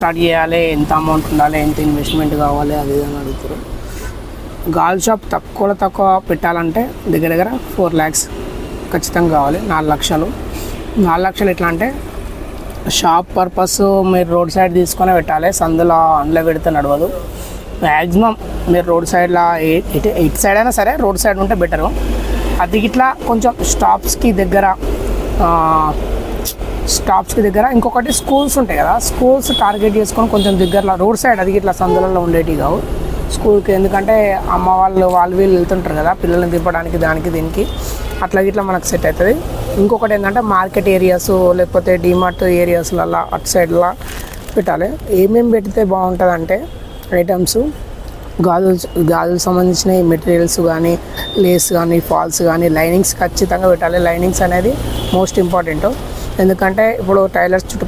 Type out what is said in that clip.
Start చేయాలి, ఎంత amount ఉండాలి, ఎంత ఇన్వెస్ట్మెంట్ కావాలి అది అని అడుగుతారు. గాజుల షాప్ తక్కువ పెట్టాలంటే దగ్గర 4 lakhs ఖచ్చితంగా కావాలి. 4 లక్షలు. 4 లక్షలు ఎట్లా అంటే షాప్ పర్పస్ మీరు రోడ్ సైడ్ తీసుకొని పెట్టాలి, సందులో అందులో పెడితే నడవదు. మ్యాక్సిమం మీరు రోడ్ సైడ్లో ఇటు సైడ్ అయినా సరే రోడ్ సైడ్ ఉంటే బెటరు. అది ఇట్లా కొంచెం స్టాప్స్కి దగ్గర ఇంకొకటి స్కూల్స్ ఉంటాయి కదా, స్కూల్స్ టార్గెట్ చేసుకొని కొంచెం దగ్గరలో రోడ్ సైడ్ అది ఇట్లా సందులలో ఉండేటివి కావు స్కూల్కి. ఎందుకంటే అమ్మ వాళ్ళు వీళ్ళు వెళ్తుంటారు కదా పిల్లల్ని దింపడానికి దానికి దీనికి, అట్లా ఇట్లా మనకు సెట్ అవుతుంది. ఇంకొకటి ఏంటంటే మార్కెట్ ఏరియాస్ లేకపోతే డిమార్ట్ ఏరియాస్లలో అటు సైడ్లో పెట్టాలి. ఏమేమి పెడితే బాగుంటుంది అంటే ఐటమ్స్ గాజులు సంబంధించిన మెటీరియల్స్ కానీ, లేస్ కానీ, ఫాల్స్ కానీ, లైనింగ్స్ ఖచ్చితంగా పెట్టాలి. లైనింగ్స్ అనేది మోస్ట్ ఇంపార్టెంట్. ఎందుకంటే ఇప్పుడు టైలర్స్ చుట్టూ